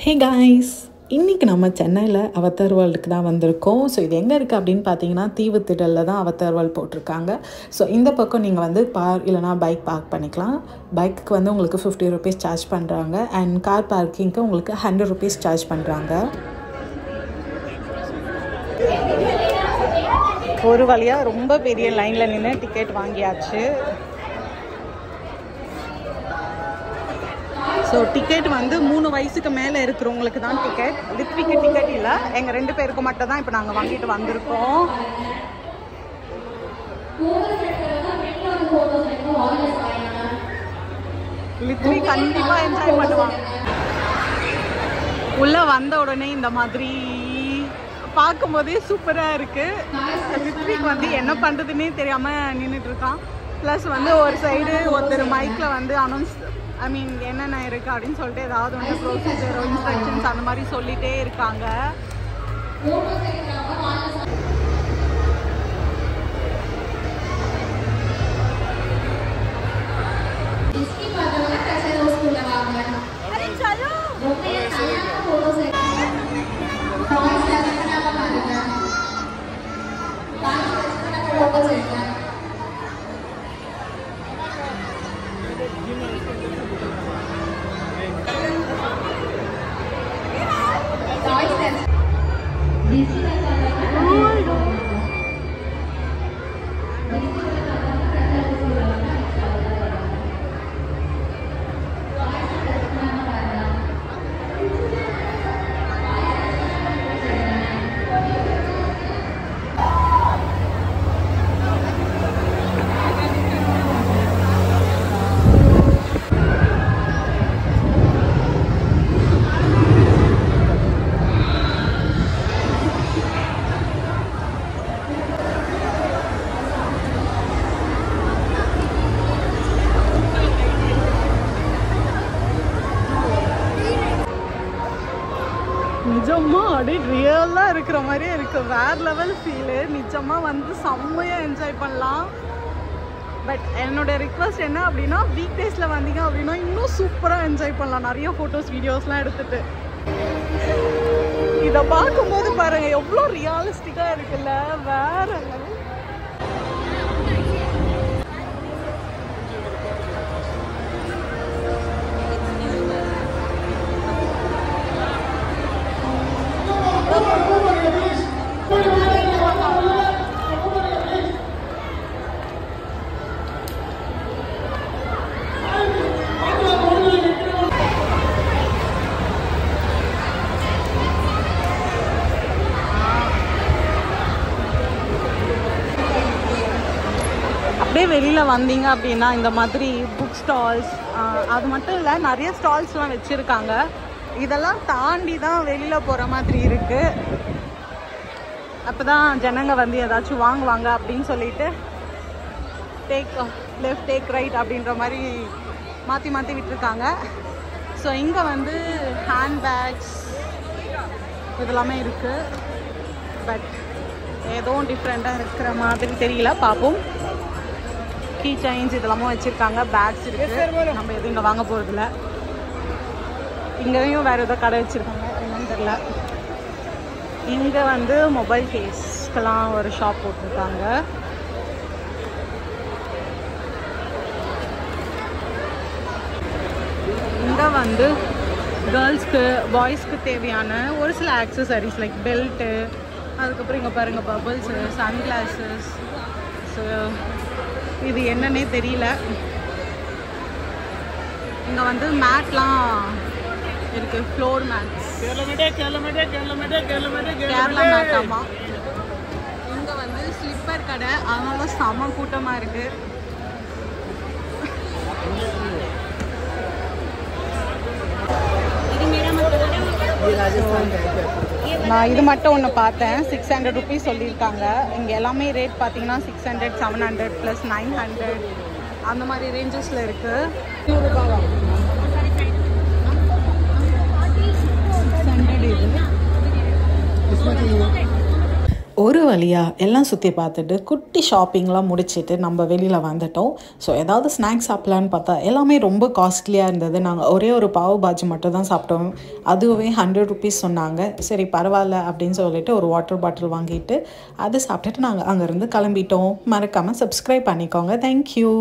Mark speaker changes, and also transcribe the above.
Speaker 1: Hey guys, இன்றைக்கி நம்ம சென்னையில் அவதார் வேர்ல்டுக்கு தான் வந்திருக்கோம். ஸோ இது எங்கே இருக்குது அப்படின்னு பார்த்தீங்கன்னா தீவுத்திடலில் தான் அவதார் வேர்ல்டு போட்டிருக்காங்க. ஸோ இந்த பக்கம் நீங்கள் வந்து கார் இல்லைனா பைக் பார்க் பண்ணிக்கலாம். பைக்குக்கு வந்து உங்களுக்கு 50 rupees சார்ஜ் பண்ணுறாங்க அண்ட் கார் பார்க்கிங்க்கு உங்களுக்கு 100 rupees சார்ஜ் பண்ணுறாங்க. ஒரு வழியாக ரொம்ப பெரிய லைனில் நின்று டிக்கெட் வாங்கியாச்சு. ஸோ டிக்கெட் வந்து 3 வயசுக்கு மேலே இருக்கிறவங்களுக்கு தான் டிக்கெட். லித்விக்கு டிக்கெட் இல்லை, எங்கள் 2 பேருக்கு மட்டும் தான் இப்போ நாங்கள் வாங்கிட்டு வந்திருக்கோம். லித்வி கண்டிப்பாக என்ஜாய் பண்ணுவாங்க. உள்ளே வந்த உடனே இந்த மாதிரி பார்க்கும்போதே சூப்பராக இருக்குது. லித்விக்கு வந்து என்ன பண்ணுறதுன்னே தெரியாமல் நின்றுட்டு இருக்கான். ப்ளஸ் வந்து ஒரு சைடு ஒருத்தர் மைக்கில் வந்து அனௌன்ஸ் என்னென்ன இருக்குது அப்படின்னு சொல்லிட்டு ஏதாவது வந்து ப்ரொசீஜர் இன்ஸ்ட்ரக்ஷன்ஸ் அந்த மாதிரி சொல்லிகிட்டே இருக்காங்க. நிஜமாக அப்படியே ரியலாக இருக்கிற மாதிரியே இருக்குது. வேறு லெவல் ஃபீலு. நிஜமாக வந்து செம்மையாக என்ஜாய் பண்ணலாம். பட் என்னோடய ரிக்வஸ்ட் என்ன அப்படின்னா வீக் டேஸில் வந்தீங்க அப்படின்னா இன்னும் சூப்பராக என்ஜாய் பண்ணலாம். நிறைய ஃபோட்டோஸ் வீடியோஸ்லாம் எடுத்துகிட்டு இதை பார்க்கும்போது பாருங்கள் எவ்வளோ ரியலிஸ்டிக்காக இருக்குல்ல. வேறு லெவல். அப்படியே வெளியில் வந்தீங்க அப்படின்னா இந்த மாதிரி புக் ஸ்டால்ஸ் அது மட்டும் இல்லை நிறைய ஸ்டால்ஸ்லாம் வச்சுருக்காங்க. இதெல்லாம் தாண்டி தான் வெளியில் போகிற மாதிரி இருக்குது. அப்போ தான் ஜனங்க வந்து ஏதாச்சும் வாங்குவாங்க அப்படின்னு சொல்லிட்டு டேக் லெஃப்ட் டேக் ரைட் அப்படின்ற மாதிரி மாற்றி மாற்றி விட்டுருக்காங்க. ஸோ இங்கே வந்து ஹேண்ட்பேக்ஸ் இதெல்லாமே இருக்குது. பட் எதுவும் டிஃப்ரெண்ட்டாக இருக்கிற மாதிரி தெரியல. பார்ப்போம். கீ செயின்ஸ் இதெல்லாமும் வச்சுருக்காங்க. பேக்ஸ் இருக்குது. நம்ம எதுவும் இங்கே வாங்க போகிறதில்ல. இங்கேயும் வேறு ஏதோ கடை வச்சுருக்காங்க, என்னன்னு தெரியல. இங்கே வந்து மொபைல் கேஸ்க்கெல்லாம் ஒரு ஷாப் போட்டிருக்காங்க. இங்கே வந்து கேர்ள்ஸ்க்கு பாய்ஸ்க்கு தேவையான ஒரு சில ஆக்சசரிஸ் லைக் பெல்ட்டு, அதுக்கப்புறம் இங்கே பாருங்கள் பபிள்ஸு, சன்கிளாஸஸ். ஸோ இது என்னன்னே தெரியல. இங்கே வந்து மேட்லாம் இருக்குது. Floor mats. கேரளா மேட்டாமா. இங்கே வந்து ஸ்லிப்பர் கடை. அதனால செம கூட்டமாக இருக்குது. நான் இது மட்டும் ஒன்று பார்த்தேன். 600 rupees சொல்லியிருக்காங்க. இங்கே எல்லாமே ரேட் பார்த்தீங்கன்னா 600, 700 + 900 அந்த மாதிரி ரேஞ்சஸில் இருக்குது. 600 இது. ஒரு வழியாக எல்லாம் சுற்றி பார்த்துட்டு குட்டி ஷாப்பிங்லாம் முடிச்சுட்டு நம்ம வெளியில் வந்துட்டோம். ஸோ ஏதாவது ஸ்நாக்ஸ் சாப்பிட்லான்னு பார்த்தா எல்லாமே ரொம்ப காஸ்ட்லியாக இருந்தது. நாங்கள் ஒரே ஒரு பாவு பாஜி மட்டும் தான் சாப்பிட்டோம். அதுவே 100 ருபீஸ் சொன்னாங்க. சரி பரவாயில்ல அப்படின்னு சொல்லிட்டு ஒரு வாட்டர் பாட்டில் வாங்கிட்டு அதை சாப்பிட்டுட்டு நாங்கள் அங்கேருந்து கிளம்பிட்டோம். மறக்காமல் சப்ஸ்கிரைப் பண்ணிக்கோங்க. தேங்க்யூ.